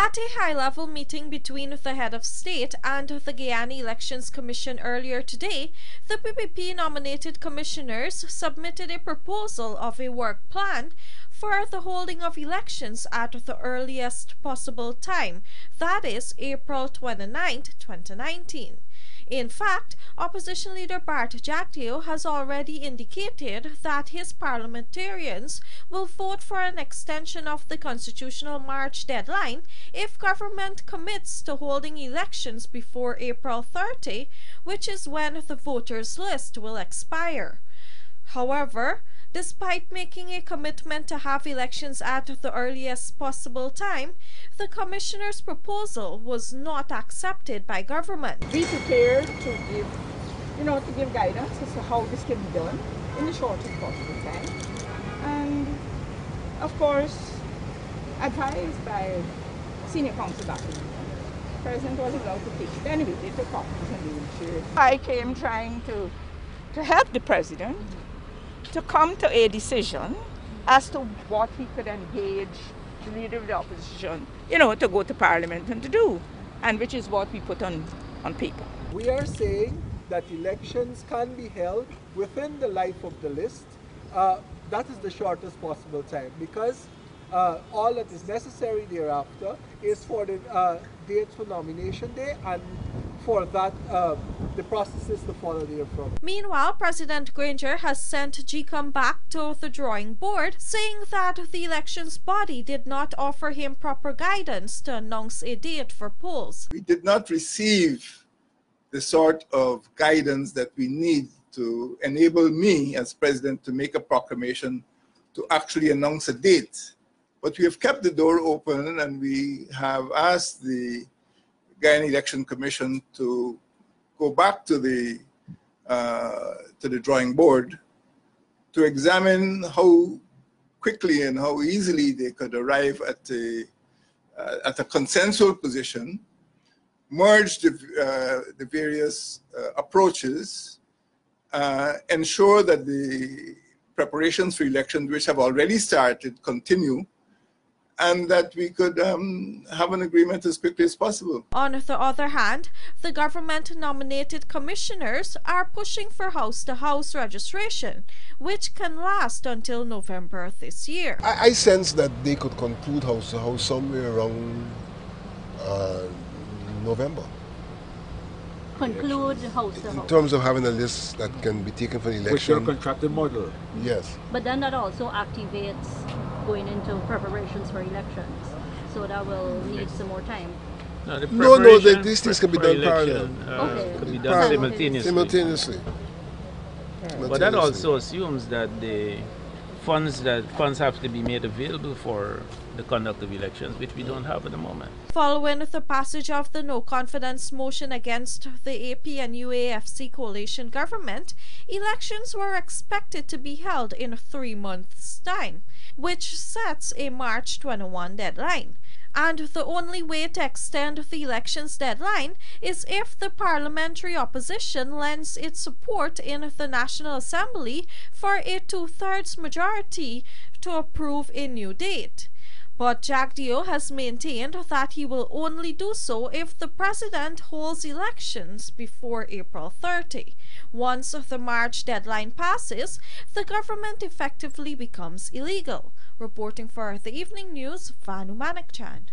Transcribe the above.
At a high-level meeting between the head of state and the Guyana Elections Commission earlier today, the PPP-nominated commissioners submitted a proposal of a work plan for the holding of elections at the earliest possible time, that is, April 29, 2019. In fact, Opposition Leader Bart Jagdeo has already indicated that his parliamentarians will vote for an extension of the constitutional March deadline if government commits to holding elections before April 30, which is when the voters' list will expire. However, despite making a commitment to have elections at the earliest possible time, the commissioner's proposal was not accepted by government. Be prepared to give guidance as to how this can be done in the shortest possible time. And of course, advised by senior counsel documents. The president was allowed to take it. Anyway, they took copies and they will share it. I came trying to help the president to come to a decision as to what he could engage the leader of the opposition, to go to parliament and to do, and which is what we put on paper. We are saying that elections can be held within the life of the list. That is the shortest possible time, because all that is necessary thereafter is for the date for nomination day, and for that the process is to follow therefrom. Meanwhile, President Granger has sent GCOM back to the drawing board, saying that the elections body did not offer him proper guidance to announce a date for polls. We did not receive the sort of guidance that we need to enable me as president to make a proclamation to actually announce a date. But we have kept the door open, and we have asked the Guyana Election Commission to go back to the drawing board to examine how quickly and how easily they could arrive at a consensual position, merge the various approaches, ensure that the preparations for elections, which have already started, continue, and that we could have an agreement as quickly as possible. On the other hand, the government-nominated commissioners are pushing for house-to-house registration, which can last until November this year. I sense that they could conclude house-to-house somewhere around November. Conclude house-to-house. In terms of having a list that can be taken for the election. With your contracted model. Yes. But then that also activates going into preparations for elections. So that will need some more time. No, these things can be done parallel. Could be done simultaneously. But that also assumes that the funds have to be made available for the conduct of elections, which we don't have at the moment. Following the passage of the no-confidence motion against the AP and UAFC coalition government, elections were expected to be held in 3 months' time, which sets a March 21 deadline. And the only way to extend the elections deadline is if the parliamentary opposition lends its support in the National Assembly for a 2/3 majority to approve a new date. But Jagdeo has maintained that he will only do so if the president holds elections before April 30. Once the March deadline passes, the government effectively becomes illegal. Reporting for the Evening News, Vanu Manikchand.